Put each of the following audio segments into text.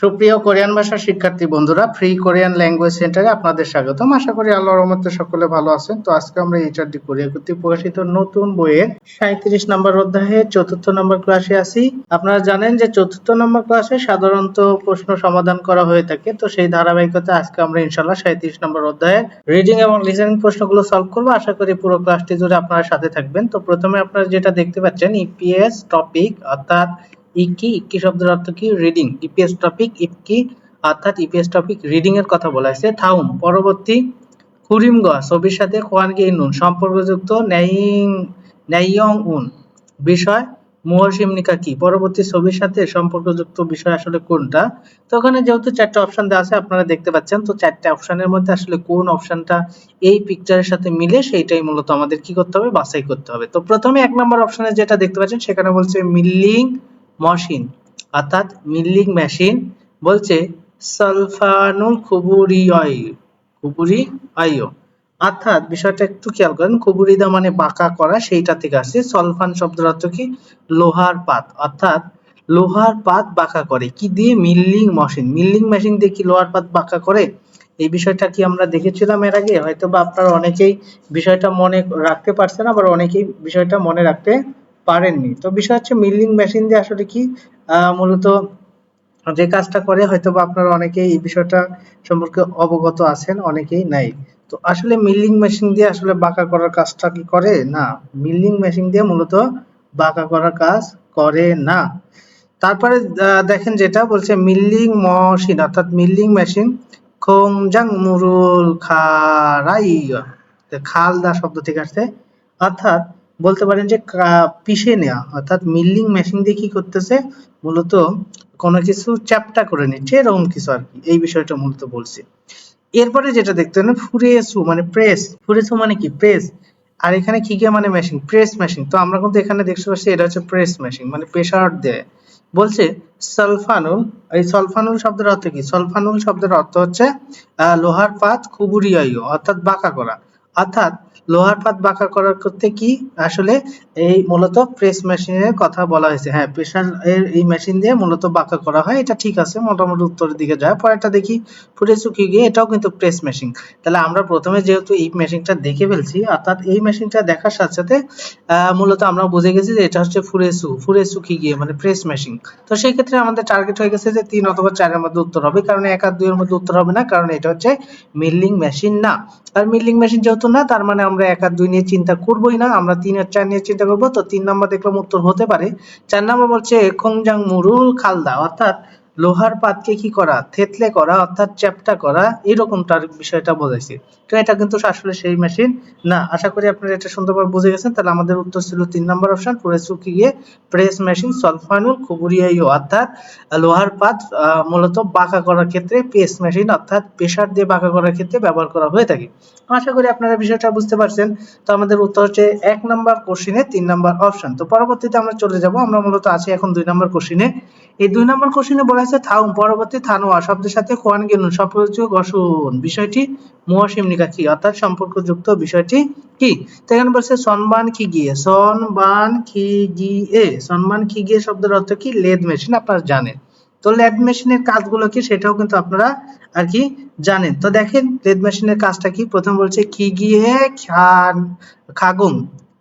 সুপ্রিয় কোরিয়ান ভাষার শিক্ষার্থী বন্ধুরা, ফ্রি কোরিয়ান ল্যাঙ্গুয়েজ সেন্টারে আপনাদের স্বাগতম। আশা করি আল্লাহর রহমতে সকলে ভালো আছেন। তো আজকে আমরা এইচআরডি কোরিয়া কর্তৃক প্রকাশিত নতুন বইয়ের 37 নম্বর অধ্যায়ে 4র্থ নম্বর ক্লাসে আছি। আপনারা জানেন যে 4র্থ নম্বর ক্লাসে সাধারণত প্রশ্ন সমাধান করা হয়ে থাকে। তো সেই ধারাবাহিকতা আজকে আমরা ইনশাআল্লাহ 37 নম্বর অধ্যায়ে রিডিং এবং লিসেনিং প্রশ্নগুলো সলভ করব। আশা করি পুরো ক্লাসটি জুড়ে আপনারা সাথে থাকবেন। তো প্রথমে আপনারা যেটা দেখতে পাচ্ছেন ইপিএস টপিক অর্থাৎ ইকি শব্দের অর্থ কি? রিডিং। ইপিএস টপিক ইকি অর্থাৎ ইপিএস টপিক রিডিং এর কথা বলা হয়েছে। থাউম পরবর্তী খুরিমগ ছবির সাথে খোয়ানগে নুন সম্পর্কযুক্ত ন্যাইয়ং উন বিষয় মুহসিমনিকা কি? পরবর্তী ছবির সাথে সম্পর্কযুক্ত বিষয় আসলে কোনটা? তো ওখানে যেহেতু চারটা অপশন দেওয়া আছে আপনারা দেখতে পাচ্ছেন, তো চারটা অপশনের মধ্যে আসলে কোন অপশনটা এই পিকচারের সাথে মিলে সেইটাই মূলত আমাদের কি করতে হবে? বাছাই করতে হবে। তো প্রথমে 1 নম্বর অপশনে যেটা দেখতে পাচ্ছেন সেখানে বলছে মিলিং মেশিন অর্থাৎ মিলিং মেশিন বলছে সালফানুল খুবুরিয়য় অর্থাৎ বিষয়টা একটু খেয়াল করেন, খুবুরিদা মানে বাঁকা করা, সেইটা থেকে আসছে। সলফান শব্দের অর্থ কি? লোহার পাত, অর্থাৎ লোহার পাত বাঁকা করে কি দিয়ে? Milling machine. মিলিং মেশিন দিয়ে কি লোহার পাত বাঁকা করে? এই বিষয়টা কি আমরা দেখেছিলাম এর আগে? হয়তো বা আপনারা অনেকেই বিষয়টা মনে রাখতে পারছেন, আবার অনেকেই বিষয়টা মনে রাখতে পারেননি। তো বিষয় হচ্ছে মিলিং মেশিন দিয়ে আসলে কি মূলত যে কাজটা করে, হয়তো বা আপনারা অনেকেই এই বিষয়টা সম্পর্কে অবগত আছেন, অনেকেই নাই। তো আসলে মিলিং মেশিন দিয়ে আসলে বাঁকা করার কাজটা কি করে? না, মিলিং মেশিন দিয়ে মূলত বাঁকা করার কাজ করে না। তারপরে দেখেন যেটা বলছে মিলিং মেশিন অর্থাৎ মিলিং মেশিন খোংজাং মুরুল খারাই, খালদা শব্দ থেকে আসছে, অর্থাৎ বলতে পারেন যে পিষে নেওয়া, অর্থাৎ মিলিং মেশিন দিয়ে কি করতেছে? মূলত কোনো কিছু চ্যাপ্টা করে নিচ্ছে, এরকম কিছু আর কি, এই বিষয়টা মূলত বলছে। এরপরে যেটা দেখতে পারেন ফুরেসু মানে প্রেস, ফুরেসু মানে কি? প্রেস। আর এখানে খিগে মানে মেশিন, প্রেস মেশিন। তো আমরা কিন্তু এখানে দেখতে পাচ্ছি এটা হচ্ছে প্রেস মেশিন, মানে প্রেসার দেয়। বলছে সালফানুল, এই সালফানুল শব্দের অর্থ কি? সালফানুল শব্দের অর্থ হচ্ছে লোহার পাত খুবুরিয়াইও অর্থাৎ বাঁকা করা, অর্থাৎ লোহার পাত বাঁকা করার করতে কি আসলে এই মূলত প্রেস মেশিনের কথা বলা হয়েছে। হ্যাঁ, প্রেসার এর এই মেশিন দিয়ে মূলত বাঁকা করা হয়, এটা ঠিক আছে, মোটামুটি উত্তরের দিকে যায়। পরেরটা দেখি ফুটেসু কিগে, এটাও কিন্তু প্রেস মেশিন। তাহলে আমরা প্রথমে যেহেতু এই মেশিনটা দেখে ফেলছি, অর্থাৎ এই মেশিনটা দেখার সাথে সাথে মূলত আমরা বুঝে গেছি যে এটা হচ্ছে ফুরেসু কিগে মানে প্রেস মেশিন। তো সেই ক্ষেত্রে আমাদের টার্গেট হয়ে গেছে যে 3 অথবা 4 এর মধ্যে উত্তর হবে, কারণ 1 আর 2 এর মধ্যে উত্তর হবে না, কারণ এটা হচ্ছে মিলিং মেশিন না। আর মিলিং মেশিন যেহেতু না, তার মানে আমরা 1 আর 2 নিয়ে চিন্তা করবোই না, আমরা 3 আর 4 নিয়ে চিন্তা করব। তো 3 নাম্বার দেখলাম উত্তর হতে পারে। 4 নাম্বার বলছে খোংজাং মুরুল খালদা অর্থাৎ লোহার পাতকে কি করা? থেতলে করা অর্থাৎ চ্যাপ্টা করা, এরকমটার বিষয়টা বোঝাইছে। তো এটা কিন্তু আসলে সেই মেশিন না। আশা করি আপনারা এটা সুন্দরভাবে বুঝে গেছেন। তাহলে আমাদের উত্তর ছিল 3 নাম্বার অপশন ফুরেসু কিগে প্রেস মেশিন সলফানুল খুবুরিয়াইও অর্থাৎ লোহার পাত মূলত বাঁকা করার ক্ষেত্রে প্রেস মেশিন অর্থাৎ প্রেসার দিয়ে বাঁকা করার ক্ষেত্রে ব্যবহার করা হয়ে থাকে। আশা করি আপনারা বিষয়টা বুঝতে পারছেন। তো আমাদের উত্তর হচ্ছে 1 নাম্বার কোশ্চেনে 3 নাম্বার অপশন। তো পরবর্তীতে আমরা চলে যাব, আমরা মূলত আছি এখন 2 নাম্বার কোশ্চেনে। এই 2 নাম্বার কোশ্চেনে বলা আছে থাউম পরবর্তী থানোয়া শব্দের সাথে কোয়ান গেনুন সম্পর্কযুক্ত গঠন বিষয়টি মুহসিমনিকা কি? অর্থাৎ সম্পর্কযুক্ত বিষয়টি কি? তো এখানে বলছে সনবান খিগিয়ে, সনবান খিগিয়ে শব্দের অর্থ কি? লেদ মেশিন, আপনারা জানেন। তো লেদ মেশিনের কাজগুলো কি সেটাও কিন্তু আপনারা আর কি জানেন। তো দেখেন লেদ মেশিনের কাজটা কি। প্রথম বলছে খিগিয়ে খাগুম,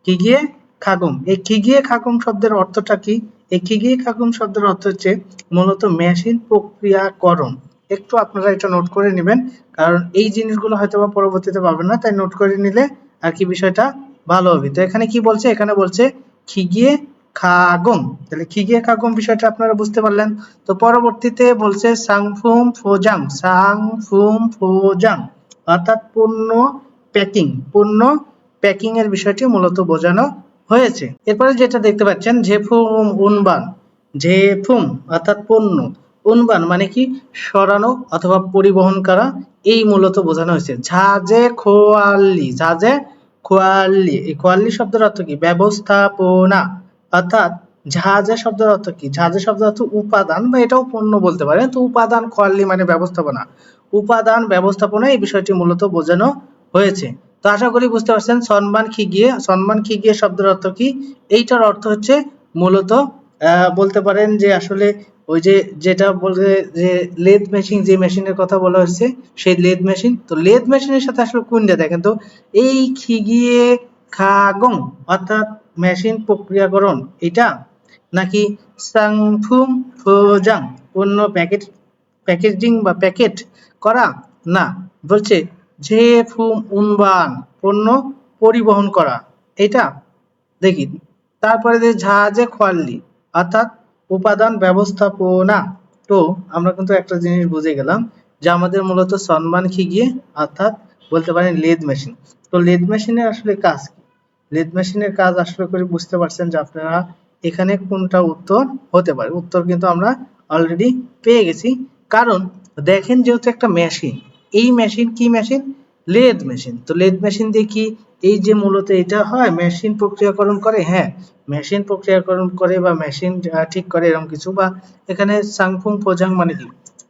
খিগিয়ে খাগুম। এই খিগিয়ে খাগুম শব্দের অর্থটা কি? এই খিগিয়ে খাগুম শব্দের অর্থ হচ্ছে মূলত মেশিন প্রক্রিয়াকরণ। একটু আপনারা এটা নোট করে নেবেন, কারণ এই জিনিসগুলো হয়তো বা পরবর্তীতে পাবেন না, তাই নোট করে নিলে আর কি বিষয়টা ভালো হবে। তো এখানে কি বলছে? এখানে বলছে খিগিয়ে খাগম। তাহলে খিগিয়ে খাগম বিষয়টা আপনারা বুঝতে পারলেন। তো পরবর্তীতে বলছে সাংফুম ফোজাং অর্থাৎ পণ্য প্যাকিং, পণ্য প্যাকিং এর বিষয়টি মূলত বোঝানো হয়েছে। এরপরে যেটা দেখতে পাচ্ছেন ঝেফুম উনবান, ঝেফুম অর্থাৎ পণ্য, উনবান মানে কি? সরানো অথবা পরিবহন করা, এই মূলত বোঝানো হয়েছে। ঝাজে খোয়াল্লি, ঝাজে খোয়াল্লি, এই খোয়াল্লি শব্দের অর্থ কি? ব্যবস্থাপনা অর্থাৎ ঝাঁঝে শব্দের অর্থ কি? ঝাঁঝে শব্দের অর্থ উপাদান, বা এটাও পণ্য বলতে পারেন। তো উপাদান খোয়াল্লি মানে ব্যবস্থাপনা, উপাদান ব্যবস্থাপনা, এই বিষয়টি মূলত বোঝানো হয়েছে। তো আশা করি বুঝতে পারছেন। সনমান খিগিয়ে শব্দের অর্থ কি? এইটার অর্থ হচ্ছে মূলত বলতে পারেন যে আসলে ওই যে যেটা বলে যে লেদ মেশিন, যে মেশিনের কথা বলা হয়েছে সেই লেদ মেশিন। তো লেদ মেশিনের সাথে আসলে কোনটা দেখেন তো, এই খিগিয়ে খাগং অর্থাৎ মেশিন প্রক্রিয়াকরণ এটা, নাকি সাংফুম ফোজাং পণ্য প্যাকেজিং বা প্যাকেট করা, না বলছে যে ফুম উনবান পণ্য পরিবহন করা, এটা দেখি। তারপরে যে ঝাঁজে খোয়াল্লি অর্থাৎ উপাদান ব্যবস্থাপনা। তো আমরা কিন্তু একটা জিনিস বুঝে গেলাম যে আমাদের মূলত সম্মান খিগিয়ে অর্থাৎ বলতে পারেন লেদ মেশিন। তো লেদ মেশিনের আসলে কাজ কি? লেদ মেশিনের কাজ আসলে করে বুঝতে পারছেন যে আপনারা এখানে কোনটা উত্তর হতে পারে। উত্তর কিন্তু আমরা অলরেডি পেয়ে গেছি, কারণ দেখেন যেহেতু একটা মেশিন, এই মেশিন কি মেশিন? Lathe machine. তো লেদ মেশিন দিয়ে কি এই যে মূলত এটা হয় মেশিন প্রক্রিয়াকরণ করে, হ্যাঁ মেশিন প্রক্রিয়াকরণ করে বা মেশিন ঠিক করে এরকম কিছু। বা এখানে সাংফুং ফোজাং মানে কি,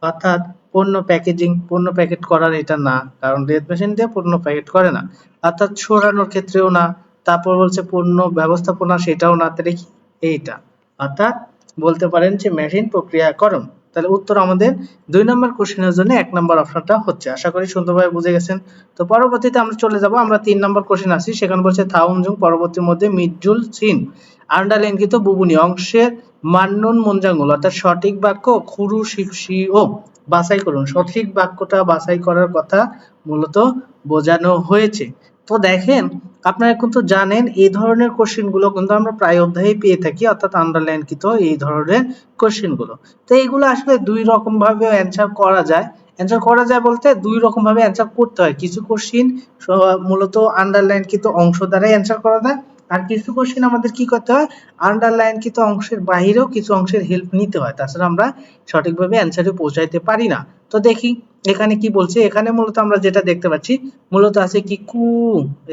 অর্থাৎ পণ্য প্যাকেজিং, পণ্য প্যাকেট করার এটা না, কারণ লেদ মেশিন দিয়ে পণ্য প্যাকেট করে না। অর্থাৎ সরানোর ক্ষেত্রেও না, তারপর বলছে পণ্য ব্যবস্থাপনা সেটাও না, তাহলে কি এইটা, অর্থাৎ বলতে পারেন যে মেশিন প্রক্রিয়াকরণ। তাহলে উত্তর আমাদের 2 নম্বর কোশ্চেনের জন্য 1 নম্বর অপশনটা হচ্ছে। আশা করি সুন্দরভাবে বুঝে গেছেন। তো পরবর্তীতে আমরা চলে যাব, আমরা 3 নম্বর কোশ্চেন আসি, সেখানে বলছে থাউমজুং পরবর্তীর মধ্যে মিডজুল সিন আন্ডারলাইনকৃত বুবুনি অংশের মান্নুন মুঞ্জাঙ্গুল অর্থাৎ সঠিক বাক্য খুরু শিপসি ও বাছাই করুন। সঠিক বাক্যটা বাছাই করার কথা মূলত বোঝানো হয়েছে। তো দেখেন আপনারা কিন্তু জানেন এই ধরনের কোশ্চেন গুলো কিন্তু আমরা প্রায় অধ্যায়ে পেয়ে থাকি, অর্থাৎ আন্ডারলাইনকৃত এই ধরনের কোশ্চেন গুলো। তো এইগুলো আসলে দুই রকম ভাবে অ্যান্সার করা যায়। অ্যান্সার করা যায় বলতে দুই রকম ভাবে অ্যান্সার করতে হয়। কিছু কোশ্চেন মূলত আন্ডারলাইনকৃত অংশ দ্বারাই অ্যান্সার করা যায়, আর কিছু কোশ্চেন আমাদের কি করতে হয়, আন্ডারলাইনকৃত অংশের বাইরেও কিছু অংশের হেল্প নিতে হয়, তাছাড়া আমরা সঠিকভাবে অ্যান্সারে পৌঁছাইতে পারি না। তো দেখি এখানে কি বলছে। এখানে মূলত আমরা যেটা দেখতে পাচ্ছি মূলত আছে কি কু,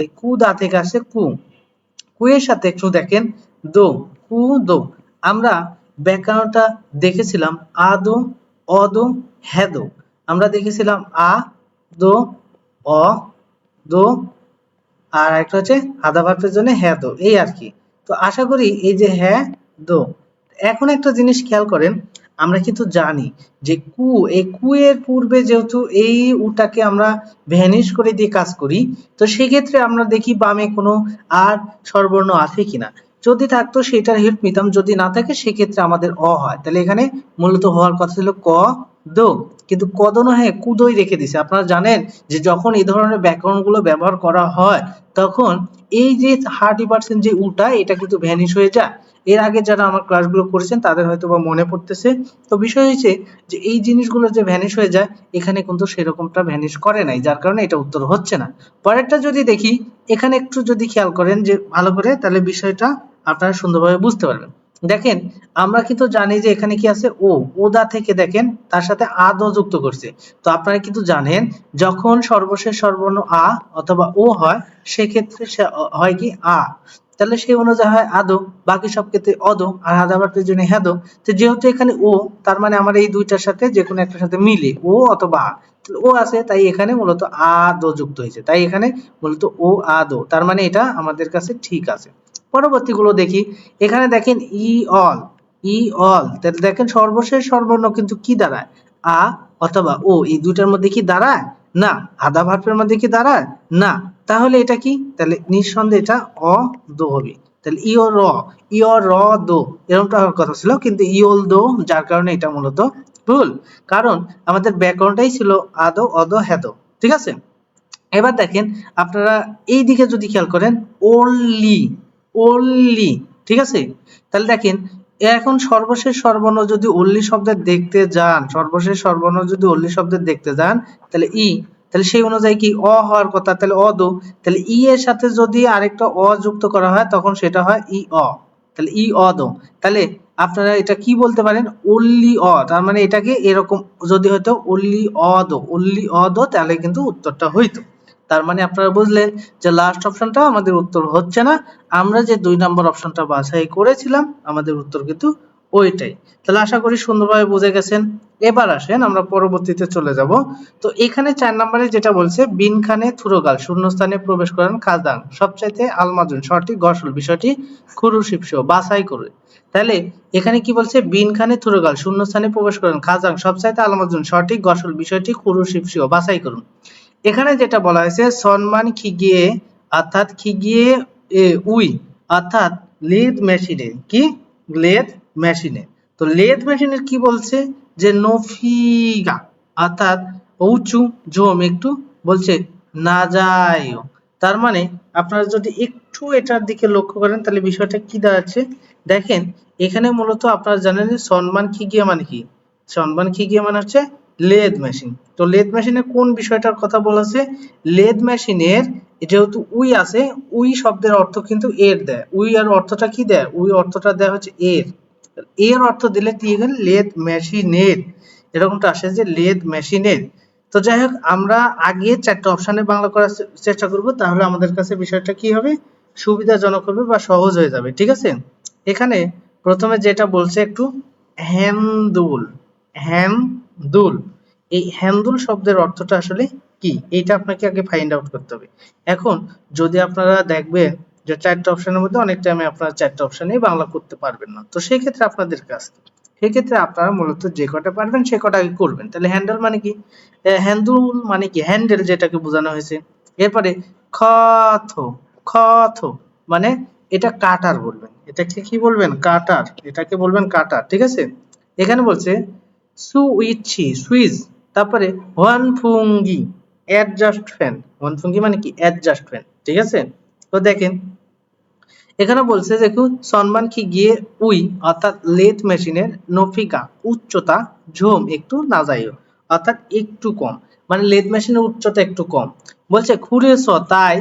এই কু দা থেকে আসছে কু, কু এর সাথে একটু দেখেন দো, কু দো। আমরা ব্যাকরণটা দেখেছিলাম আদো অদো হ্যাদো, আমরা দেখেছিলাম আ দো অ দো, আর একটা হচ্ছে আধা ভার্বের জন্য হ্যাঁ দো, এই আর কি। তো আশা করি এই যে হ্যাঁ দো। এখন একটা জিনিস খেয়াল করেন, আমরা কিন্তু জানি যে কু, এই কু এর পূর্বে যেহেতু এই উটাকে আমরা ভ্যানিশ করে দিয়ে কাজ করি, তো সেক্ষেত্রে আমরা দেখি বামে কোনো আর স্বরবর্ণ আছে কিনা। যদি থাকতো সেটার হেল্প নিতাম, যদি না থাকে সেক্ষেত্রে আমাদের অ হয়। তাহলে এখানে মূলত হওয়ার কথা ছিল ক দো, কিন্তু কদনো হ্যাঁ কুদই রেখে দিছে। আপনারা জানেন যে যখন এই ধরনের ব্যাকরণগুলো ব্যবহার করা হয় তখন এই যে 30% যে উটা এটা কিন্তু ভ্যানিশ হয়ে যায়। এর আগে যারা আমার ক্লাসগুলো করেছেন তাদের হয়তো বা মনে পড়তেছে। তো বিষয় হচ্ছে যে এই জিনিসগুলো যে ভ্যানিশ হয়ে যায় এখানে কিন্তু সেরকমটা ভ্যানিশ করে নাই, যার কারণে এটা উত্তর হচ্ছে না। পরেরটা যদি দেখি, এখানে একটু যদি খেয়াল করেন যে ভালো করে, তাহলে বিষয়টা আপনারা সুন্দরভাবে বুঝতে পারবেন। দেখেন আমরা কিন্তু জানি যে এখানে কি আছে ও, ওদা থেকে দেখেন তার সাথে আদও যুক্ত করছে। তো আপনারা কিন্তু জানেন যখন সর্বশেষ সর্বর্ণ আ অথবা ও হয় সেক্ষেত্রে হয় কি আ, তাহলে সেই অনুযায়ী হয় আদো, বাকি সব ক্ষেত্রে অদো, আর আধা বার্তের জন্য হ্যাদো। তো যেহেতু এখানে ও, তার মানে আমার এই দুইটার সাথে যে কোনো একটার সাথে মিলে ও অথবা আ, ও আছে তাই এখানে মূলত আদো যুক্ত হয়েছে, তাই এখানে মূলত ও আদো, তার মানে এটা আমাদের কাছে ঠিক আছে। পরবর্তীগুলো দেখি, এখানে দেখেন ই অল, ই অল, তাহলে দেখেন সর্বশেষ সর্বর্ণ কিন্তু কি দাঁড়ায় আ অথবা ও, এই দুইটার মধ্যে কি দাঁড়ায় না, আধা ভার্বের মধ্যে কি দাঁড়ায় না, তাহলে এটা কি, তাহলে নিঃসন্দেহে এটা অ দো হবে। তাহলে ইও র, ইও র দো এরকমটা হওয়ার কথা ছিল, কিন্তু ইওল দো, যার কারণে এটা মূলত ভুল, কারণ আমাদের ব্যাকরণটাই ছিল আদো অদো হ্যাদো। ঠিক আছে, এবার দেখেন আপনারা এই দিকে যদি খেয়াল করেন ওনলি, ওনলি, ঠিক আছে। তাহলে দেখেন এখন সর্বশেষ সর্বর্ণ যদি ওনলি শব্দের দেখতে যান, সর্বশেষ সর্বর্ণ যদি ওনলি শব্দের দেখতে যান তাহলে ই, তাহলে সেই অনুযায়ী কি অ হওয়ার কথা, তাহলে অদো, তাহলে ই এর সাথে যদি আরেকটা অ যুক্ত করা হয় তখন সেটা হয় ই অ, তাহলে ই অদো। তাহলে আপনারা এটা কি বলতে পারেন ওনলি অ, তার মানে এটাকে এরকম যদি হতো ওনলি অদো, ওনলি অদো, তাহলে কিন্তু উত্তরটা হইতো। তার মানে আপনারা বুঝলেন যে লাস্ট অপশনটা আমাদের উত্তর হচ্ছে না, আমরা যে 2 নম্বর অপশনটা বাছাই করেছিলাম আমাদের উত্তর কিন্তু ওইটাই। তাহলে আশা করি সুন্দরভাবে বুঝে গেছেন। এবার আসেন আমরা পরবর্তীতে চলে যাব। তো এখানে 4 নম্বরে যেটা বলছে বিনখানে থুরোগাল শূন্যস্থানে প্রবেশ করেন খাজদাং সবচাইতে আলমাজুন সঠিক গসল বিষয়টি খুরুশিপসহ বাছাই করে। তাহলে এখানে কি বলছে বিনখানে থুরোগাল শূন্যস্থানে প্রবেশ করেন খাজাং সবচাইতে আলমাজুন সঠিক গসল বিষয়টি খুরুশিপসহ বাছাই করুন। এখানে যেটা বলা হয়েছে সনমান খিগিয়ে অর্থাৎ খিগিয়ে উই অর্থাৎ লেদ মেশিনে কি লেদ মেশিনে। তো লেদ মেশিনের কি বলছে যে নফিগা অর্থাৎ উঁচু জম একটু বলছে না যায়। তার মানে আপনারা যদি একটু এটার দিকে লক্ষ্য করেন তাহলে বিষয়টা কি দাঁড়াচ্ছে দেখেন। এখানে মূলত আপনারা জানেন যে সনমান খিগিয়ে মানে কি, সনমান খিগিয়ে মানে হচ্ছে লেদ মেশিন। তো লেদ মেশিনের কোন বিষয়টার কথা বলেছে, লেদ মেশিনের যেহেতু উই আছে উই শব্দের অর্থ কিন্তু এর দেয়, উই এর অর্থটা কি দেয়, উই অর্থটা দেয় হচ্ছে এর, এর অর্থ দিলে কি হলো লেদ মেশিনের, এরকমটা আসে যে লেদ মেশিনের। তো যাই হোক আমরা আগে 4টা অপশনে বাংলা করার চেষ্টা করব, তাহলে আমাদের কাছে বিষয়টা কি হবে সুবিধাজনক হবে বা সহজ হয়ে যাবে। ঠিক আছে, এখানে প্রথমে যেটা বলছে একটু হ্যামদুল, হ্যামদুল, এই হ্যামদুল শব্দের অর্থটা আসলে কি এইটা আপনাকে আগে ফাইন্ড আউট করতে হবে। এখন যদি আপনারা দেখবেন যে 4টা অপশনের মধ্যে অনেক টাইমে আপনারা 4টা অপশনেই বাংলা করতে পারবেন না, তো সেই ক্ষেত্রে আপনাদের কাজ কি, সেক্ষেত্রে আপনারা মূলত যে কটা পারবেন সে কটা আগে করবেন। তাহলে হ্যান্ডেল মানে কি, হ্যান্ডুল মানে কি হ্যান্ডেল যেটাকে বোঝানো হয়েছে। এরপরে খথ, খথ মানে এটা কাটার বলবেন, এটাকে কি বলবেন কাটার, এটাকে বলবেন কাটার। ঠিক আছে, এখানে বলছে সুইচি সুইচ, তারপরে ওয়ানফুঙ্গি অ্যাডজাস্ট ফ্যান, ওয়ানফুঙ্গি মানে কি অ্যাডজাস্ট ফ্যান। ঠিক আছে, তো দেখেন এখানে বলছে দেখুন সনমান কি গিয়ে উই অর্থাৎ লেথ মেশিনের নফিকা উচ্চতা ঝোম একটু নাজাইও অর্থাৎ একটু কম, মানে লেথ মেশিনের উচ্চতা একটু কম। বলছে খুঁড়েছ তাই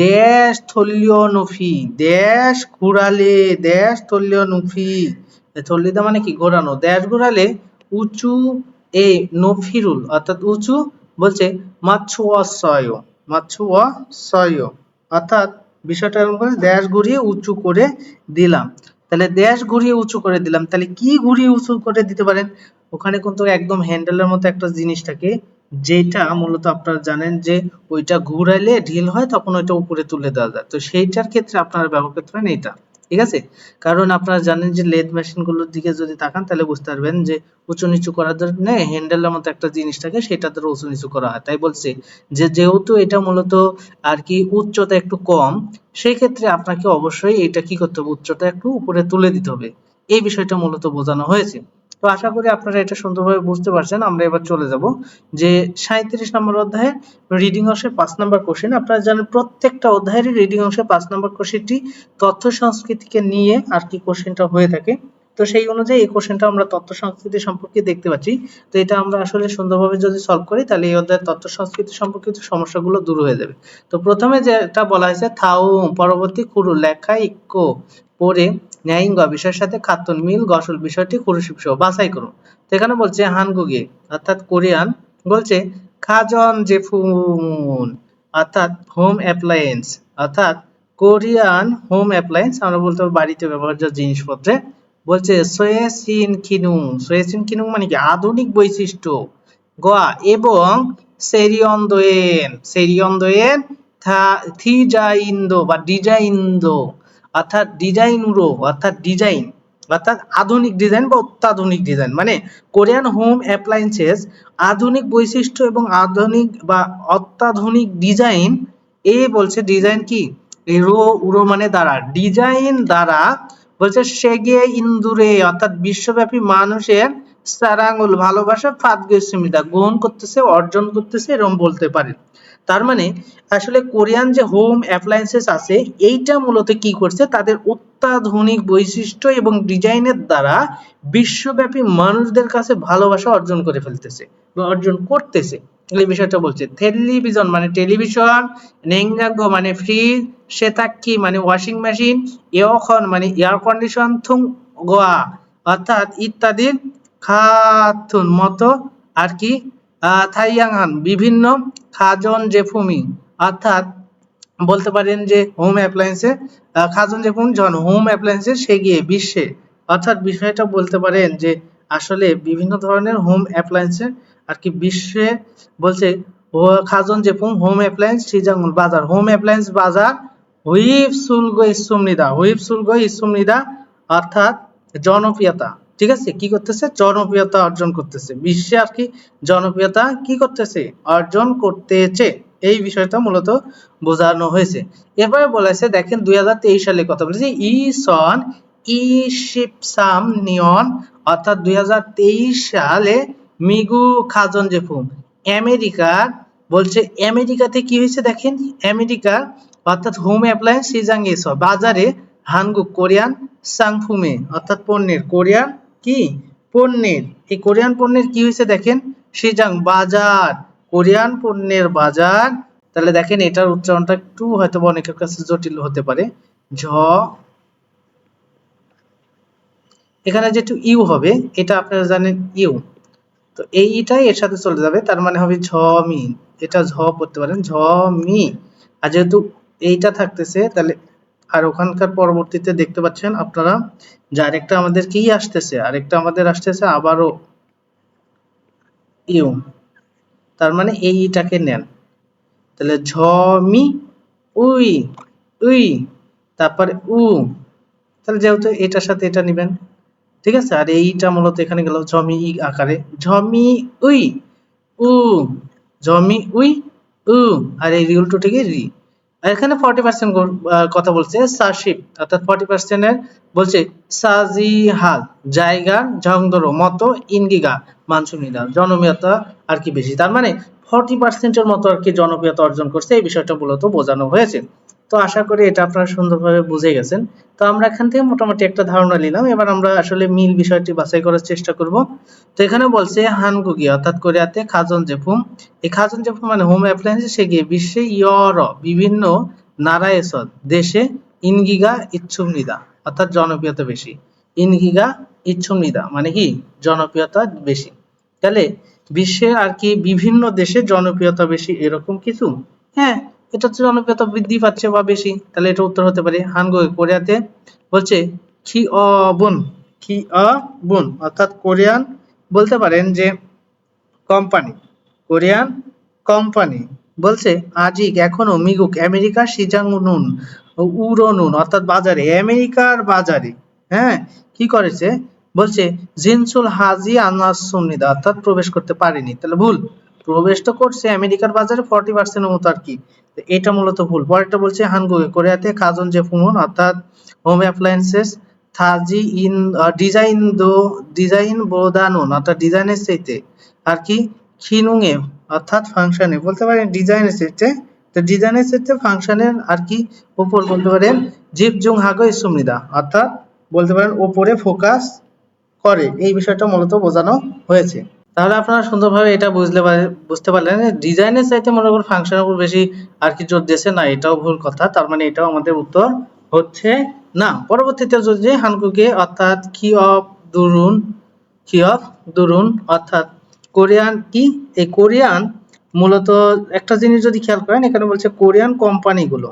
দেশ থলীয় নফি, দেশ ঘুরালে দেশ থলীয় নফি, থলিদা মানে কি ঘোরানো, দেশ ঘুরালে উঁচু এই নফিরুল অর্থাৎ উঁচু বলছে মাছুয়া সয়, মাছুয়া সয় অর্থাৎ বিষয়টা এরকম করে দেশ ঘুরিয়ে উঁচু করে দিলাম। তাহলে দেশ ঘুরিয়ে উঁচু করে দিলাম, তাহলে কি ঘুরিয়ে উঁচু করে দিতে পারেন, ওখানে কিন্তু একদম হ্যান্ডেলের মতো একটা জিনিস থাকে যেটা মূলত আপনারা জানেন যে ওইটা ঘুরাইলে ঢিল হয় তখন ওইটা উপরে তুলে দেওয়া যায়, তো সেইটার ক্ষেত্রে আপনারা ব্যবহার করতে পারেন এইটা। ঠিক আছে, কারণ আপনারা জানেন যে লেদ মেশিন গুলোর দিকে যদি তাকান তাহলে বুঝতে পারবেন যে উঁচু নিচু করার জন্য হ্যান্ডেলের মতো একটা জিনিস থাকে সেটা দ্বারা উঁচু নিচু করা হয়। তাই বলছে যে যেহেতু এটা মূলত আর কি উচ্চতা একটু কম, সেই ক্ষেত্রে আপনাকে অবশ্যই এটা কি করতে হবে উচ্চতা একটু উপরে তুলে দিতে হবে, এই বিষয়টা মূলত বোঝানো হয়েছে। তো আশা করি আপনারা এটা সুন্দরভাবে বুঝতে পারছেন। আমরা এবার চলে যাব যে 37 নম্বর অধ্যায়ে রিডিং অংশে 5 নম্বর কোশ্চেন। আপনারা জানেন প্রত্যেকটা অধ্যায়ের রিডিং অংশে 5 নম্বর কোশ্চেনটি তথ্য সংস্কৃতিকে নিয়ে আর কি কোশ্চেনটা হয়ে থাকে। তো সেই অনুযায়ী এই কোশ্চেনটা আমরা তথ্য সংস্কৃতি সম্পর্কে দেখতে পাচ্ছি। তো এটা আমরা আসলে সুন্দরভাবে যদি সলভ করি তাহলে এই অধ্যায়ের তথ্য সংস্কৃতি সম্পর্কিত সমস্যাগুলো দূর হয়ে যাবে। তো প্রথমে যেটা বলা হয়েছে থাউম পরবর্তী কুরু লেখা ইক্কো পরে ন্যায়িঙ্গ বিষয়ের সাথে খাতুন মিল গসল বিষয়টি কুরুশিপসহ বাছাই করুন। তো এখানে বলছে হানগুগে অর্থাৎ কোরিয়ান, বলছে খাজন জেফুন অর্থাৎ হোম অ্যাপ্লায়েন্স, অর্থাৎ কোরিয়ান হোম অ্যাপ্লায়েন্স আমরা বলতে পারি বাড়িতে ব্যবহার্য জিনিসপত্রে। বলছে সোয়েসিন কিনুং, সোয়েসিন কিনুং মানে কি আধুনিক বৈশিষ্ট্য গোয়া এবং সেরিয়ন্দোয়েন, সেরিয়ন্দোয়েন থিজাইন্দো বা ডিজাইন্দো অর্থাৎ ডিজাইনুরো অর্থাৎ ডিজাইন অর্থাৎ আধুনিক ডিজাইন বা অত্যাধুনিক ডিজাইন, মানে কোরিয়ান হোম অ্যাপ্লায়েন্সেস আধুনিক বৈশিষ্ট্য এবং আধুনিক বা অত্যাধুনিক ডিজাইন, এ বলছে ডিজাইন কি রো উরো মানে দ্বারা, ডিজাইন দ্বারা বলছে সেগে ইন্দুরে অর্থাৎ বিশ্বব্যাপী মানুষের সারাঙ্গুল ভালোবাসা ফাদগেসমিদা গ্রহণ করতেছে অর্জন করতেছে এরকম বলতে পারেন। তার মানে আসলে কোরিয়ান যে হোম অ্যাপ্লায়েন্সেস আছে এইটা মূলত কি করছে তাদের অত্যাধুনিক বৈশিষ্ট্য এবং ডিজাইনের দ্বারা বিশ্বব্যাপী মানুষদের কাছে ভালোবাসা অর্জন করে ফেলতেছে বা অর্জন করতেছে, এই বিষয়টা বলছে। টেলিভিশন মানে টেলিভিশন, নেঙ্গাগো মানে ফ্রিজ, সেতাক্কি মানে ওয়াশিং মেশিন, এয়খন মানে এয়ার কন্ডিশন, থুং গোয়া অর্থাৎ ইত্যাদির খাতুন মতো আর কি থাইয়াংহান বিভিন্ন খাজন জেফুমি অর্থাৎ বলতে পারেন যে হোম অ্যাপ্লায়েন্সে খাজন জেফুমি জন হোম অ্যাপ্লায়েন্সে সেগিয়ে বিশ্বে অর্থাৎ বিষয়টা বলতে পারেন যে আসলে বিভিন্ন ধরনের হোম অ্যাপ্লায়েন্সের আর কি বিশ্বে বলছে খাজন যেরকম হোম অ্যাপ্লায়েন্স সিজাঙ্গুল বাজার হোম অ্যাপ্লায়েন্স বাজার হুইপ সুলগো ইসুমনিদা অর্থাৎ জনপ্রিয়তা, ঠিক আছে, কি করতেছে জনপ্রিয়তা অর্জন করতেছে বিশ্বে আর কি জনপ্রিয়তা কি করতেছে অর্জন করতেছে, এই বিষয়টা মূলত বোঝানো হয়েছে। এবারে বলেছে দেখেন 2023 সালে কথা বলেছে ইসন ইশিপসাম নিয়ন অর্থাৎ 2023 সালে মিগু খাজন জেফুম আমেরিকার বলছে আমেরিকাতে কি হয়েছে দেখেন আমেরিকার অর্থাৎ হোম অ্যাপ্লায়েন্স সিজাং এসো বাজারে হানগুক কোরিয়ান সাংফুমে অর্থাৎ পণ্যের কোরিয়ান কি পণ্যের এই কোরিয়ান পণ্যের কি হয়েছে দেখেন সিজাং বাজার কোরিয়ান পণ্যের বাজার। তাহলে দেখেন এটার উচ্চারণটা একটু হয়তো অনেকের কাছে জটিল হতে পারে ঝ এখানে যেটু ইউ হবে এটা আপনারা জানেন ইউ, তো এইটাই এর সাথে চলে যাবে তার মানে হবে ঝমি, এটা ঝ পড়তে পারেন ঝমি, আর যেহেতু এইটা থাকতেছে তাহলে আর ওখানকার পরবর্তীতে দেখতে পাচ্ছেন আপনারা যে আরেকটা আমাদের কি আসতেছে আরেকটা আমাদের আসতেছে আবারও ইউ, তার মানে এইটাকে নেন তাহলে ঝমি উই উই তারপরে উ, তাহলে যেহেতু এটার সাথে এটা নেবেন, ঠিক আছে, আর এইটা মূলত এখানে গেল ঝমি ই আকারে ঝমি উই উ ঝমি উই উ, আর এই রিউল টু থেকে রি, আর এখানে 40% কথা বলছে সাশিপ অর্থাৎ 40% এর বলছে সাজি হাল জায়গা ঝংদরো মতো ইনগিগা মানসুনিদা জনপ্রিয়তা আর কি বেশি, তার মানে 40% এর মতো আর কি জনপ্রিয়তা অর্জন করছে, এই বিষয়টা মূলত বোঝানো হয়েছে। তো আশা করি এটা আপনারা সুন্দরভাবে বুঝে গেছেন। তো আমরা এখান থেকে মোটামুটি একটা ধারণা নিলাম, এবার আমরা আসলে মিল বিষয়টি বাছাই করার চেষ্টা করব। তো এখানে বলছে হানগুগি অর্থাৎ কোরিয়াতে খাজন জেফুম, এই খাজন জেফুম মানে হোম অ্যাপ্লায়েন্স সেগে বিশ্বে বিভিন্ন নারায়েসদ দেশে ইনগিগা ইচ্ছুমনিদা অর্থাৎ জনপ্রিয়তা বেশি, ইনগিগা ইচ্ছুমনিদা মানে কি জনপ্রিয়তা বেশি, তাহলে বিশ্বে আর কি বিভিন্ন দেশে জনপ্রিয়তা বেশি এরকম কিছু, হ্যাঁ এটা হচ্ছে জনপ্রিয়তা বৃদ্ধি পাচ্ছে বা বেশি, তাহলে এটা উত্তর হতে পারে হানগুই কোরিয়াতে বলছে কি অবন কি অবন অর্থাৎ কোরিয়ান বলতে পারেন যে কোম্পানি কোরিয়ান কোম্পানি বলছে আজিক এখনো মিগুক আমেরিকা সিজাংনুন উরনুন অর্থাৎ বাজারে আমেরিকার বাজারে হ্যাঁ কি করেছে বলছে জিনসুল হাজি আনাসুনিদা অর্থাৎ প্রবেশ করতে পারেনি, তাহলে ভুল, প্রবেশ তো করছে আমেরিকার বাজারে 40% এর মতো আর কি, এটা মূলত ভুল। পরেরটা বলছে হানগুই কোরিয়াতে কাজন জেফুমন অর্থাৎ হোম অ্যাপ্লায়েন্সেস থাজি ইন ডিজাইন বোদানুন অর্থাৎ ডিজাইনের চাইতে আর কি খিনুঙে অর্থাৎ ফাংশনে বলতে পারেন ডিজাইনের চাইতে, তো ডিজাইনের চাইতে ফাংশনের আর কি উপর বলতে পারেন জিপজুং হাগো ইসুমনিদা অর্থাৎ বলতে পারেন উপরে ফোকাস করে, এই বিষয়টা মূলত বোঝানো হয়েছে। তাহলে আপনারা সুন্দরভাবে এটা বুঝতে পারলেন ডিজাইনের চাইতে মনে করুন ফাংশনের উপর বেশি আর কি জোর দিয়েছে না, এটাও ভুল কথা, তার মানে এটাও আমাদের উত্তর হচ্ছে না। পরবর্তীতে যদি হানকুকে অর্থাৎ কি অফ দুরুন অর্থাৎ কোরিয়ান কি এই কোরিয়ান মূলত একটা জিনিস যদি খেয়াল করেন এখানে বলছে কোরিয়ান কোম্পানিগুলো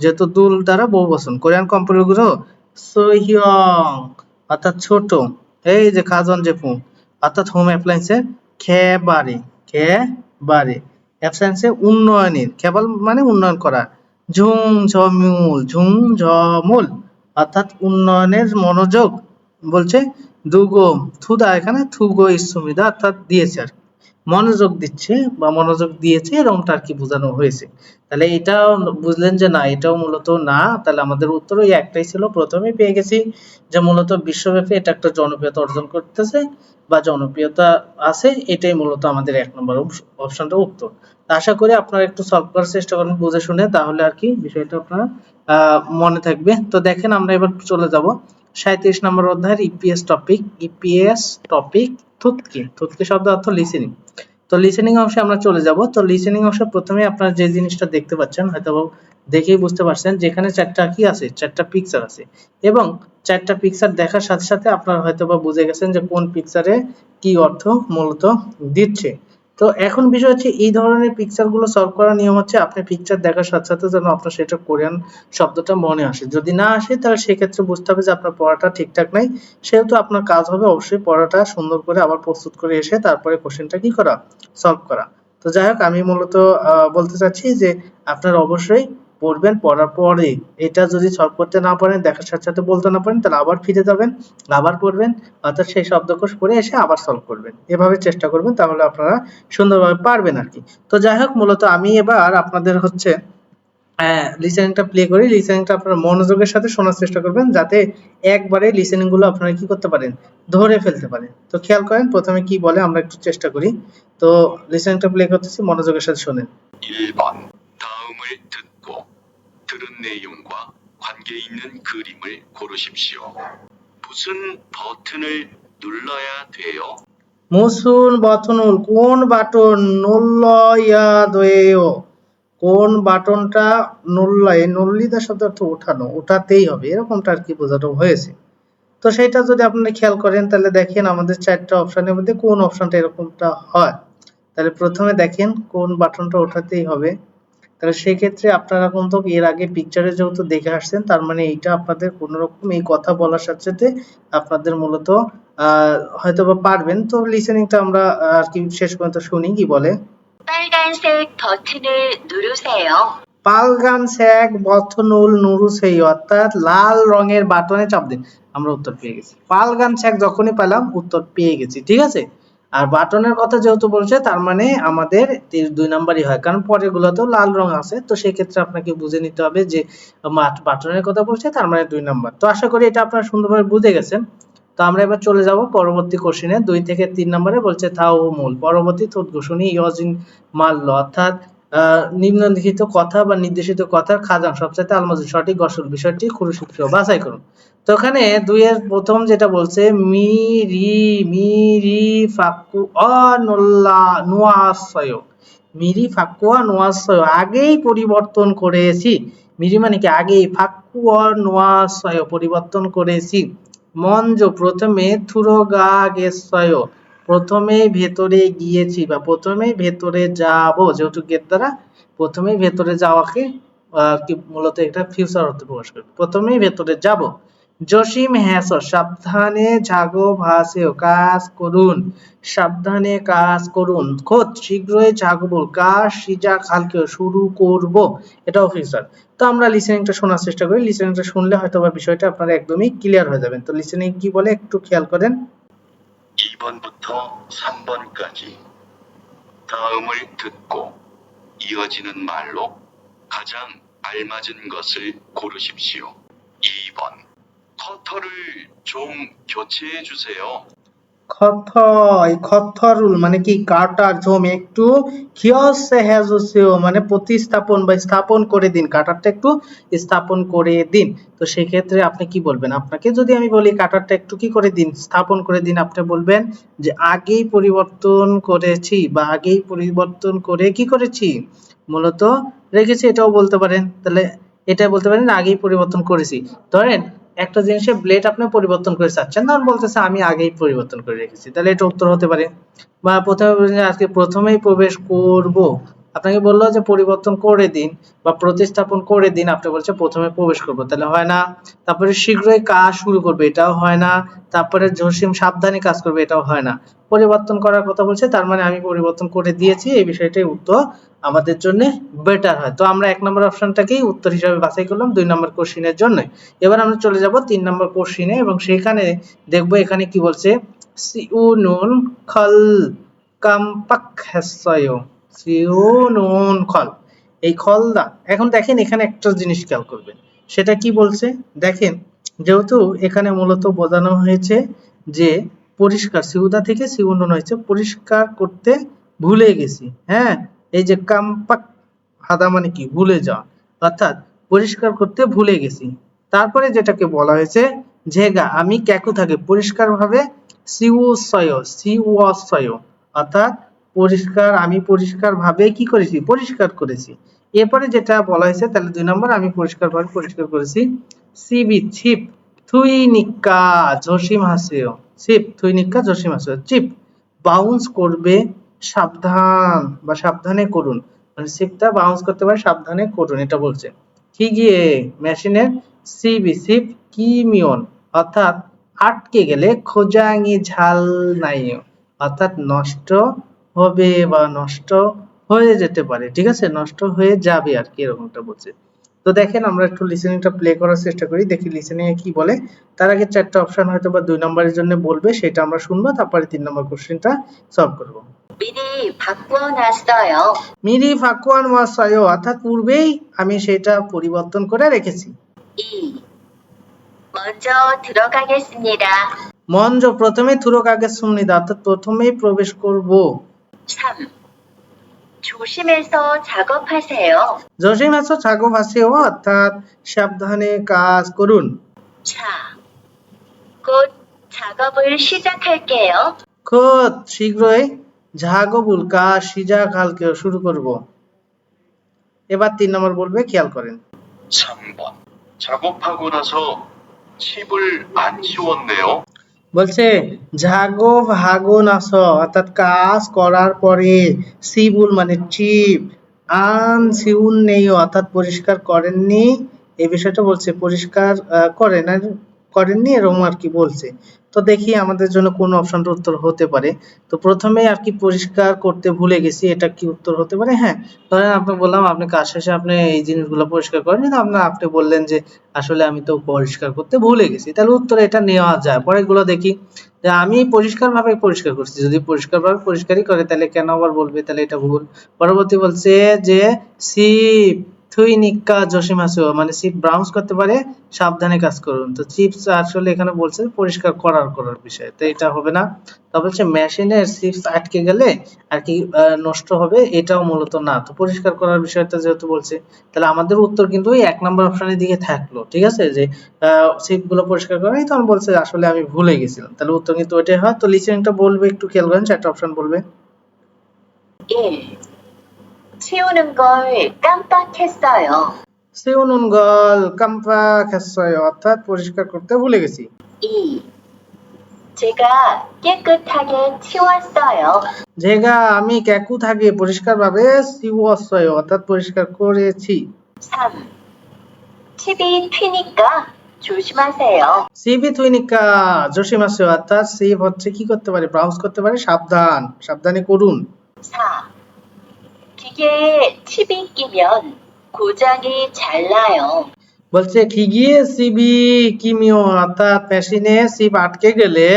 যেহেতু দুল দ্বারা বহু বচন কোরিয়ান কোম্পানিগুলো সোহিয়ং অর্থাৎ ছোট, এই যে কাজন জেফুং অর্থাৎ হোম অ্যাপ্লায়েন্সের খেবারে অ্যাপ্লায়েন্সের উন্নয়নের কেবল মানে উন্নয়ন করা ঝুংঝমুল অর্থাৎ উন্নয়নের মনোযোগ বলছে দুগো থুদা এখানে থুগো ইসুমিদা অর্থাৎ দিয়েছে আর মনোযোগ দিচ্ছে বা মনোযোগ দিয়েছে এরকমটা আর কি বোঝানো হয়েছে। তাহলে এটাও বুঝলেন যে না এটাও মূলত না, তাহলে আমাদের উত্তর ওই একটাই ছিল, প্রথমেই পেয়ে গেছি যে মূলত বিশ্বব্যাপী এটা একটা জনপ্রিয়তা অর্জন করতেছে বা জনপ্রিয়তা আছে, এটাই মূলত আমাদের 1 নম্বর অপশনটা উত্তর। আশা করি আপনারা একটু সলভ করার চেষ্টা করবেন বুঝে শুনে, তাহলে আর কি বিষয়টা আপনার মনে থাকবে। তো দেখেন আমরা এবার চলে যাব 37 নম্বর অধ্যায়ের ইপিএস টপিক থুতকি শব্দ অর্থ লিসেনিং। তো লিসেনিং অংশে আমরা চলে যাব। তো লিসেনিং অংশে প্রথমে আপনারা যে জিনিসটা দেখতে পাচ্ছেন হয়তো দেখেই বুঝতে পারছেন যেখানে চারটা কি আছে চারটা পিকচার আছে এবং চারটা পিকচার দেখার সাথে সাথে আপনারা হয়তো বুঝে গেছেন যে কোন পিকচারে কি অর্থ মূলত দিচ্ছে। তো এখন বিষয় হচ্ছে এই ধরনের পিকচার গুলো সলভ করার নিয়ম হচ্ছে আপনি পিকচার দেখার সাথে সাথে যেন আপনার সেটা কোরিয়ান শব্দটা মনে আসে। যদি না আসে তাহলে সেক্ষেত্রে বুঝতে হবে যে আপনার পড়াটা ঠিকঠাক নাই। সেহেতু আপনার কাজ হবে অবশ্যই পড়াটা সুন্দর করে আবার প্রস্তুত করে এসে তারপরে কোশ্চেনটা কি করা, সলভ করা। তো যাই হোক, আমি মূলত বলতে চাচ্ছি যে আপনারা অবশ্যই পড়বেন, পড়ার পরে এটা যদি সলভ করতে না পারেন, দেখার সাথে সাথে বলতে না পারেন, তাহলে আবার ফিরে যাবেন, আবার পড়বেন, অর্থাৎ সেই শব্দকোষ পড়ে এসে আবার সলভ করবেন। এভাবে চেষ্টা করবেন, তাহলে আপনারা সুন্দরভাবে পারবেন আর কি। তো যাই হোক, মূলত আমি এবার আপনাদের হচ্ছে লিসেনিংটা প্লে করি। লিসেনিংটা আপনারা মনোযোগের সাথে শোনার চেষ্টা করবেন, যাতে একবারে লিসেনিং গুলো আপনারা কি করতে পারেন, ধরে ফেলতে পারেন। তো খেয়াল করেন প্রথমে কি বলে, আমরা একটু চেষ্টা করি। তো লিসেনিংটা প্লে করতেছি, মনোযোগের সাথে শুনেন। 1번 다음을 듣고 들은 내용과 관계 있는 그림을 고르십시오. 무슨 버튼을 눌러야 돼요? মুসুন বটনুল, কোন বাটন, নুল্লয়া দোয়েও, কোন বাটনটা নুল্লয়, নুল্লিদা শব্দ অর্থ ওঠানো, ওঠাতেই হবে, এরকমটা আর কি বোঝানো হয়েছে। তো সেটা যদি আপনারা খেয়াল করেন তাহলে দেখেন আমাদের চারটা অপশনের মধ্যে কোন অপশনটা এরকমটা হয়। তাহলে প্রথমে দেখেন কোন বাটনটা ওঠাতেই হবে। তাহলে সেক্ষেত্রে আপনারা কিন্তু এর আগে পিকচারে যেহেতু দেখে আসছেন, তার মানে এইটা আপনাদের কোনো রকম এই কথা বলার সাথে সাথে আপনাদের মূলত হয়তোবা পারবেন। তো লিসেনিংটা আমরা আর কি শেষ পর্যন্ত শুনি কি বলে। 빨간색 버튼을 누르세요. পালগানস্যাক বথনুল নুরুসেই, অর্থাৎ লাল রঙের বাটনে চাপ দিন। আমরা উত্তর পেয়ে গেছি। পালগানস্যাক যখনই পেলাম উত্তর পেয়ে গেছি, ঠিক আছে। আর বাটনের কথা যেহেতু বলছে, তার মানে আমাদের 2 নাম্বারই হয়, কারণ পরের গুলোতেও লাল রং আছে। তো সেই ক্ষেত্রে আপনাকে বুঝে নিতে হবে যে বাটনের কথা বলছে, তার মানে 2 নাম্বার। তো আশা করি এটা আপনারা সুন্দরভাবে বুঝে গেছেন। তো আমরা এবার চলে যাব পরবর্তী কোশ্চেনে। 2 থেকে 3 নম্বরে বলছে থাও মূল পরবর্তী তৎঘোষণী ইয়জিন মাল্য, অর্থাৎ নিম্নলিখিত কথা বা নির্দেশিত কথার খাজান সবচেয়ে আলমাজি সঠিক গসল বিষয়টি খুরুশিক্ষ বাছাই করুন। তো এখানে 2 এর প্রথম যেটা বলছে মিরি ফাকু অনল্লা নুয়াসয়, মিরি ফাকুয়া নুয়াসয়, আগেই পরিবর্তন করেছি। মিরি মানে কি আগেই, ফাকুয়া নুয়াসয় পরিবর্তন করেছি। মঞ্জ প্রথমে থুরোগা গেসয়, প্রথমে ভেতরে গিয়েছি বা প্রথমে ভেতরে যাব, যেহেতু গেট দ্বারা প্রথমে ভেতরে যাওয়াকে কি মূলত এটা ফিউচার অর্থে প্রকাশ করে, প্রথমে ভেতরে যাব। জসিম হ্যাস, সাবধানে জাগো ভাসেও, কাজ করুন, সাবধানে কাজ করুন। খোদ শীঘ্রই জাগবো, কাজ সিজা কালকে শুরু করব, এটাও ফিউচার। তো আমরা লিসেনিংটা শোনার চেষ্টা করি। লিসেনিংটা শুনলে হয়তো বা বিষয়টা আপনারা একদমই ক্লিয়ার হয়ে যাবেন। তো লিসেনিং কি বলে একটু খেয়াল করেন। 2번부터 3번까지 다음을 듣고 이어지는 말로 가장 알맞은 것을 고르십시오. 2번 커터를 좀 교체해 주세요. খথয়, খথরুল মানে কি কাটার, ঝোম একটু, খিয়সে হ্যাজোসেও মানে প্রতিস্থাপন বা স্থাপন করে দিন, কাটারটা একটু স্থাপন করে দিন। তো সেই ক্ষেত্রে আপনি কি বলবেন, আপনাকে যদি আমি বলি কাটারটা একটু কি করে দিন, স্থাপন করে দিন, আপনি বলবেন যে আগেই পরিবর্তন করেছি বা আগেই পরিবর্তন করে কি করেছি, মূলত রেখেছি, এটাও বলতে পারেন। তাহলে এটা বলতে পারেন আগেই পরিবর্তন করেছি। ধরেন একটা জিনিসের ব্লেড আপনি পরিবর্তন করে চাচ্ছেন, তখন বলতেছে আমি আগেই পরিবর্তন করে রেখেছি, তাহলে এটা উত্তর হতে পারে। বা প্রথমে বলছেন আজকে প্রথমেই প্রবেশ করব, আপনাকে বললো যে পরিবর্তন করে দিন বা প্রতিস্থাপন করে দিন, আপনি বলছে প্রথমে প্রবেশ করব, তাহলে হয় না। তারপরে শীঘ্রই কাজ শুরু করবে, এটাও হয় না। তারপরে জসিম সাবধানে কাজ করবে, এটাও হয় না। পরিবর্তন করার কথা বলছে, তার মানে আমি পরিবর্তন করে দিয়েছি, এই বিষয়টাই উত্তর আমাদের জন্য বেটার হয়। তো আমরা 1 নম্বর অপশনটাকেই উত্তর হিসেবে বাছাই করলাম 2 নম্বর কোশ্চেনের জন্য। এবার আমরা চলে যাব 3 নম্বর কোশ্চেনে, এবং সেখানে দেখব এখানে কি বলছে, সিউনুন খল কামপাক হ্যাসয়, সিউনুন খল, এই খলদা। এখন দেখেন এখানে একটা জিনিস খেয়াল করবেন, সেটা কি বলছে দেখেন। যেহেতু এখানে মূলত বোঝানো হয়েছে যে পরিষ্কার, সিউদা থেকে সিউনুন হয়েছে, পরিষ্কার করতে ভুলে গেছি। হ্যাঁ, এই যে কামপাক হাদা মানে কি ভুলে যাওয়া, অর্থাৎ পরিষ্কার করতে ভুলে গেছি। তারপরে যেটাকে বলা হয়েছে ঝেগা আমি ক্যাকু থাকে পরিষ্কারভাবে, সিউসয় অর্থাৎ পরিষ্কার, আমি পরিষ্কারভাবে কি করেছি, পরিষ্কার করেছি। এরপরে যেটা বলা হয়েছে, তাহলে 2 নম্বর আমি পরিষ্কারভাবে পরিষ্কার করেছি। সিবি ছিপ থুই নিক্কা জসিম হাসেও, ছিপ থুই নিক্কা জসিম হাসেও, চিপ বাউন্স করবে সাবধান বা সাবধানে করুন, মানে শিপটা বাউন্স করতে পারে, সাবধানে করুন এটা বলছে। কি গিয়ে মেশিনের সিবি সিপ কিমিয়ন অর্থাৎ আটকে গেলে খোজাঙি ঝাল নাই, অর্থাৎ নষ্ট হবে বা নষ্ট হয়ে যেতে পারে, ঠিক আছে, নষ্ট হয়ে যাবে আর কি, এরকমটা বলছে। তো দেখেন আমরা একটু লিসেনিংটা প্লে করার চেষ্টা করি, দেখি লিসেনিং এ কি বলে। তার আগে চারটা অপশন হয়তো বা 2 নম্বরের জন্য বলবে, সেটা আমরা শুনবো, তারপরে 3 নম্বর কোশ্চেনটা সলভ করব। 미리 바꿔놨어요. মিরি ফাকুয়ান ওয়াসায়ো অর্থাৎ পূর্বেই আমি সেটা পরিবর্তন করে রেখেছি। 2. 먼저 들어가겠습니다. মঞ্জ প্রথমে থুরক আগে সুমনিদা অর্থাৎ প্রথমেই প্রবেশ করব। 3. 조심해서 작업하세요. জসিমাসো ছাগো ভাসেও অর্থাৎ সাবধানে কাজ করুন। 4. 곧 작업을 시작할게요. খুব শীঘ্রই ঝাগবুল কাজ সিজা কালকে শুরু করব। এবার 3 নম্বর বলবে, খেয়াল করেন। 3번. 작업하고 나서 칩을 안 치웠네요. বলছে ঝাগো ভাগো নাস অর্থাৎ কাজ করার পরে, সিবুল মানে চিপ, আন সিউন নেই অর্থাৎ পরিষ্কার করেননি, এই বিষয়টা বলছে পরিষ্কার করেননি এরকম আর কি বলছে। তো দেখি আমাদের জন্য কোন অপশনটা উত্তর হতে পারে। তো প্রথমে আর কি পরিষ্কার করতে ভুলে গেছি, এটা কি উত্তর হতে পারে? হ্যাঁ, ধরেন আপনি বললাম আপনি কাজ শেষে আপনি এই জিনিসগুলো পরিষ্কার করেন, কিন্তু আপনি বললেন যে আসলে আমি তো পরিষ্কার করতে ভুলে গেছি, তাহলে উত্তর এটা নেওয়া যায়। পরেরগুলো দেখি, যে আমি পরিষ্কারভাবে পরিষ্কার করছি, যদি পরিষ্কারভাবে পরিষ্কারই করে তাহলে কেন আবার বলবে, তাহলে এটা ভুল। পরবর্তী বলছে যে সিপ থুইনিকা জসিমাসু মানে সিপ ব্রাউন্স করতে পারে, সাবধানে কাজ করুন। তো চিপস আসলে এখানে বলছে পরিষ্কার করার বিষয়, তো এটা হবে না। তারপর হচ্ছে মেশিনের চিপস আটকে গেলে আর কি নষ্ট হবে, এটাও মূলত না। তো পরিষ্কার করার বিষয়টা যেহেতু বলছে, তাহলে আমাদের উত্তর কিন্তু ওই 1 নম্বর অপশনের দিকে থাকলো, ঠিক আছে, যে সিপ গুলো পরিষ্কার করাই তখন বলছে আসলে আমি ভুলে গেছিলাম, তাহলে উত্তর কিন্তু ওইটাই হয়। তো লিসেনিংটা বলবে, একটু খেয়াল করেন, চারটা অপশন বলবে। 1. 치우는 걸 깜빡했어요. সেউনুন গল কাম্পা খাসয় অর্থাৎ পরিষ্কার করতে ভুলে গেছি। 2. 제가 깨끗하게 치웠어요. যেগা আমি ক্যাকু থাকে পরিষ্কারভাবে সিওয়াসয় অর্থাৎ পরিষ্কার করেছি। 3. 칩이 튀니까 조심하세요. সিবি থুইনিকা জসিমাসে অর্থাৎ সিভ হচ্ছে কি করতে পারে, ব্রাউন্স করতে পারে, সাবধানে করুন। 4. 기계에 칩이 끼면 고장이 잘 나요. বলছে খিগিয়ে সিবি কিমিও অর্থাৎ মেশিনে সিপ আটকে গেলে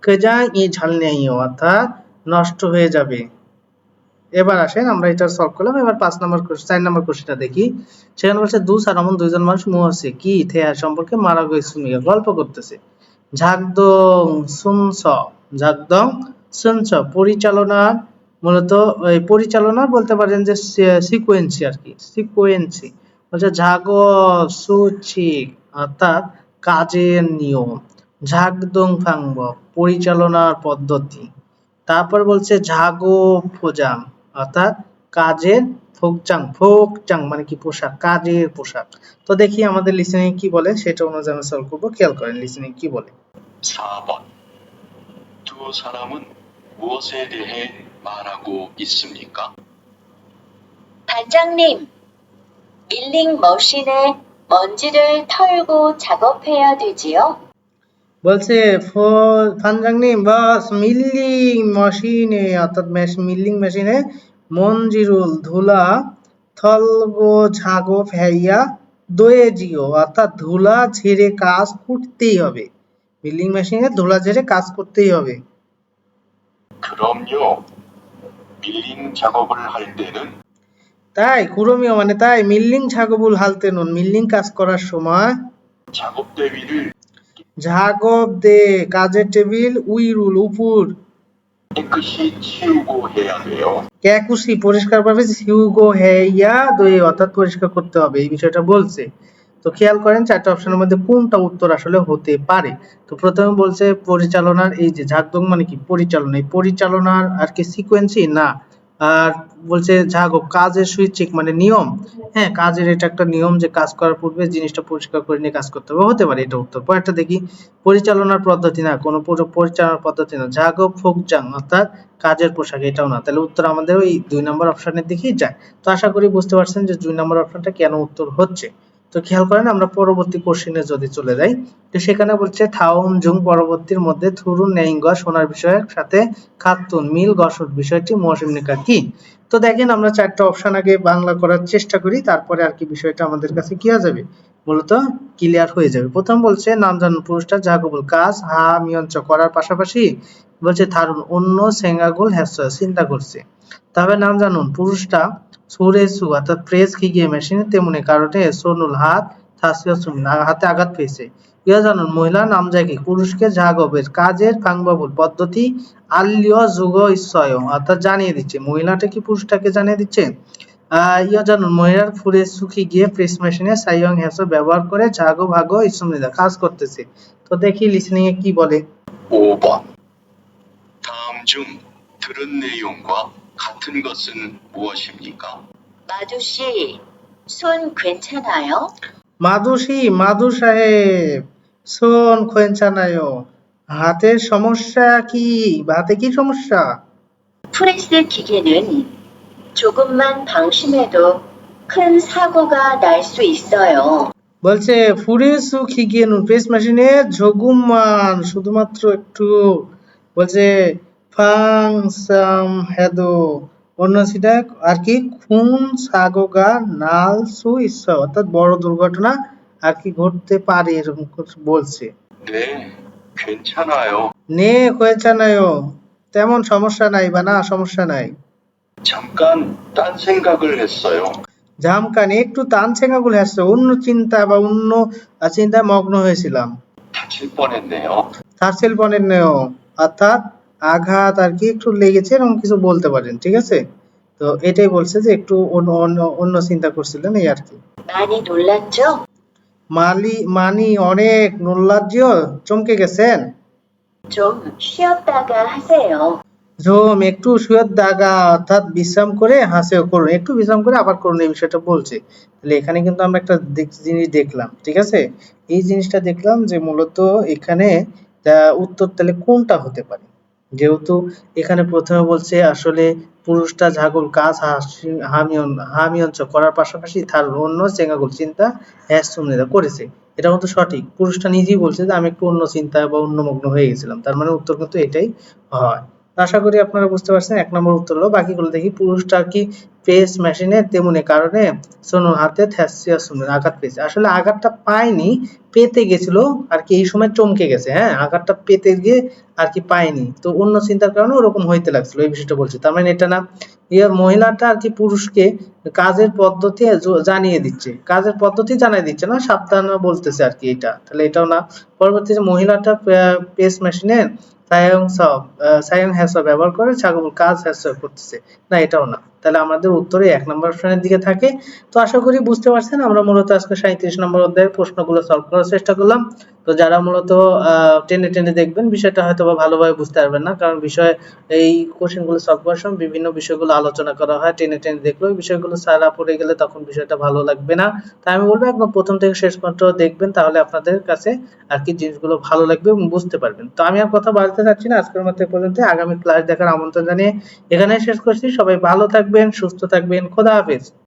কেজাং ই ঝাল নেই অর্থাৎ নষ্ট হয়ে যাবে। এবার আসেন আমরা এটা সলভ করলাম। এবার 4 নম্বর কোশ্চেনটা দেখি। সেখানে বলছে দু সারামন দুইজন মানুষ মুহসে কি ইতিহাস সম্পর্কে মারা গেছে গল্প করতেছে। ঝাকদং সুনস পরিচালনার মূলত এই পরিচালনা বলতে পারেন যে সিকোয়েন্সি আর কি, সিকোয়েন্সি বলছে ঝাগো সুচি অর্থাৎ কাজের নিয়ম, ঝাকদং ফাংব পরিচালনার পদ্ধতি, তারপর বলছে ঝাগো ফোজাং অর্থাৎ কাজের ফোকচাং মানে কি পোশাক, কাজের পোশাক। তো দেখি আমাদের লিসেনিং কি বলে, সেটা অনুযায়ী আমরা সলভ করবো। খেয়াল করেন লিসেনিং কি বলে। 4번. 두 사람은 무엇에 대해 말하고 있습니까? 반장님, 밀링 머신에 먼지를 털고 작업해야 되지요? বলছে ফানজাংনি বাস মিলিং মেশিনে অর্থাৎ মিলিং মেশিনে মঞ্জিরুল ধুলা থলগো ঝাগো ফেইয়া দয়ে জিও অর্থাৎ ধুলা ঝেড়ে কাজ করতেই হবে, মিলিং মেশিনে ধুলা ঝেড়ে কাজ করতেই হবে। 그럼요. 밀링 작업을 할 때는 তাই কুরমিও মানে তাই, মিল্লিং ঝাগবুল হালতে নুন মিল্লিং কাজ করার সময়, 작업 대비를 ঝাগব দে কাজের টেবিল, উইরুল উপর, 깨끗이 치우고 해야 돼요. ক্যাকুসি পরিষ্কারভাবে, সিউগো হেইয়া দই অর্থাৎ পরিষ্কার করতে হবে, এই বিষয়টা বলছে। তো খেয়াল করেন চারটা অপশনের মধ্যে কোনটা উত্তর আসলে হতে পারে। তো প্রথমে বলছে পরিচালনার, এই যে ঝাকদং মানে কি পরিচালনা, এই পরিচালনার আর কি সিকোয়েন্সি না, আর বলছে ঝাগো কাজের সুইচিক মানে নিয়ম, হ্যাঁ কাজের এটা একটা নিয়ম যে কাজ করার পূর্বে জিনিসটা পরিষ্কার করে নিয়ে কাজ করতে হবে, হতে পারে এটা উত্তর। পরেরটা দেখি, পরিচালনার পদ্ধতি না, কোনো পুরো পরিচালনার পদ্ধতি না, ঝাগো ফোকজাং অর্থাৎ কাজের পোশাক, এটাও না, তাহলে উত্তর আমাদের ওই 2 নম্বর অপশনের দিকেই যায়। তো আশা করি বুঝতে পারছেন যে 2 নম্বর অপশনটা কেন উত্তর হচ্ছে। তো খেয়াল করেন আমরা পরবর্তী কোশ্চেনে যদি চলে যাই, তো সেখানে বলছে থাওম জুং পরবর্তীর মধ্যে থুরুন নেইঙ্গ সোনার বিষয়ের সাথে খাতুন মিল গসর বিষয়টি মৌসুম নিকা কি। তো দেখেন আমরা 4টা অপশন আগে বাংলা করার চেষ্টা করি, তারপরে আর কি বিষয়টা আমাদের কাছে কি হয়ে যাবে মূলত ক্লিয়ার হয়ে যাবে। প্রথম বলছে নাম জানুন পুরুষটা জাগবুল কাজ হা মিয়ঞ্চ করার পাশাপাশি বলছে থারুন অন্য সেঙ্গাগুল হ্যাসা চিন্তা করছে। তবে নাম জানুন পুরুষটা সুরেসু অর্থাৎ প্রেস খিগিয়ে মেশিনে তেমনি কারণে সোনুল হাত থাসিয়া সুমিন হাতে আঘাত পেয়েছে। ইয়া জানুন মহিলা নাম জায়গি পুরুষকে জাগবের কাজের কাংবাবুল পদ্ধতি আল্লিয় যুগ ইচ্ছয় অর্থাৎ জানিয়ে দিচ্ছে, মহিলাটা কি পুরুষটাকে জানিয়ে দিচ্ছে। ইয়া জানুন মহিলার ফুরে সুখী গিয়ে প্রেস মেশিনে সাইয়ং হ্যাসো ব্যবহার করে ঝাগো ভাগো ইসমিদা কাজ করতেছে। তো দেখি লিসনিং এ কি বলে। 5번. 다음 중 들은 내용과 같은 것은 무엇입니까? 마두 씨, 손 괜찮아요? মাধুসী মাধু সাহেব শোন খোয়েনচানায়ো হাতের সমস্যা কি, হাতে কি সমস্যা। 프레스 기계는 조금만 방심해도 큰 사고가 날 수 있어요. বলছে ফুরেসু খিগিয়েনু প্রেস মেশিনে ঝগুমান শুধুমাত্র একটু, বলছে ফাং সাম হেদো অন্য সিটা আর কি খুন সাগোগা নাল সু ইচ্ছা অর্থাৎ বড় দুর্ঘটনা আর কি ঘটতে পারে এরকম বলছে। 네, 괜찮아요. নে খোয়েচানায়ো তেমন সমস্যা নাই বা না সমস্যা নাই। 잠깐 딴 생각을 했어요. ঝামকানি একটু তানছেঙ্গাগুলো আসছে অন্য চিন্তা বা অন্য চিন্তায় মগ্ন হয়েছিলাম। 다칠 뻔했네요. থার্সেল পনের নেও অর্থাৎ আঘাত আর কি একটু লেগেছে এরকম কিছু বলতে পারেন, ঠিক আছে। তো এটাই বলছে যে একটু অন্য চিন্তা করছিলেন এই আর কি। 많이 놀랐죠? মানি অনেক নৈরাজ্য চমকে গেছেন। 좀 쉬었다가 হাসে요. ঝোম একটু শুয়ে দাগা অর্থাৎ বিশ্রাম করে হাসেও করুন, একটু বিশ্রাম করে আবার করুন এই বিষয়টা বলছে। তাহলে এখানে কিন্তু আমরা একটা জিনিস দেখলাম, ঠিক আছে, এই জিনিসটা দেখলাম যে মূলত এখানে উত্তর তাহলে কোনটা হতে পারে, যেহেতু এখানে প্রথমে বলছে আসলে পুরুষটা ঝাগল কাজ হামিয়ঞ্চ করার পাশাপাশি তার অন্য চেঙ্গাগুল চিন্তা হ্যাসুমনিদা করেছে, এটা কিন্তু সঠিক। পুরুষটা নিজেই বলছে যে আমি একটু অন্য চিন্তা বা অন্যমগ্ন হয়ে গেছিলাম, তার মানে উত্তর কিন্তু এটাই হয়। আশা করি আপনারা বুঝতে পারছেন। 1 নম্বর উত্তর হলো, বাকিগুলো দেখি পুরুষটা কি প্রেস মেশিনে তেমনি কারণে সোনুর হাতে থ্যাসিয়া সুমির আঘাত পেয়েছে, আসলে আঘাতটা পায়নি পেতে গেছিল আর কি, এই সময় চমকে গেছে, হ্যাঁ আঘাতটা পেতে গিয়ে আর কি পায়নি, তো অন্য চিন্তার কারণে ওরকম হইতে লাগছিল এই বিষয়টা বলছে, তার মানে এটা না। মহিলাটা আর কি পুরুষকে কাজের পদ্ধতি জানিয়ে দিচ্ছে, কাজের পদ্ধতি জানিয়ে দিচ্ছে না সাবধান বলতেছে আর কি, এটা তাহলে এটাও না। পরবর্তীতে মহিলাটা প্রেস মেশিনে সায়ং হ্যাসা ব্যবহার করে ছাগল কাজ হ্যাসা করতেছে, না এটাও না। তাহলে আমাদের উত্তরে 1 নম্বর অপশনের দিকে থাকে। তো আশা করি বুঝতে পারছেন, আমরা মূলত আজকে 37 নম্বর অধ্যায়ের প্রশ্নগুলো সলভ করার চেষ্টা করলাম। তো যারা মূলত টেনে টেনে দেখবেন বিষয়টা হয়তো বা ভালোভাবে বুঝতে পারবেন না, কারণ বিষয় এই কোশ্চেনগুলো সলভ করার সময় বিভিন্ন বিষয়গুলো আলোচনা করা হয়, টেনে টেনে দেখলে ওই বিষয়গুলো সারা পড়ে গেলে তখন বিষয়টা ভালো লাগবে না। তাই আমি বলবো একদম প্রথম থেকে শেষ পর্যন্ত দেখবেন, তাহলে আপনাদের কাছে আর কি জিনিসগুলো ভালো লাগবে এবং বুঝতে পারবেন। তো আমি আর কথা বাড়াতে চাচ্ছি না, আজকের মতো এই পর্যন্ত। আগামী ক্লাস দেখার আমন্ত্রণ জানিয়ে এখানে শেষ করছি। সবাই ভালো থাকবেন, সুস্থ থাকবেন, খোদা হাফেজ।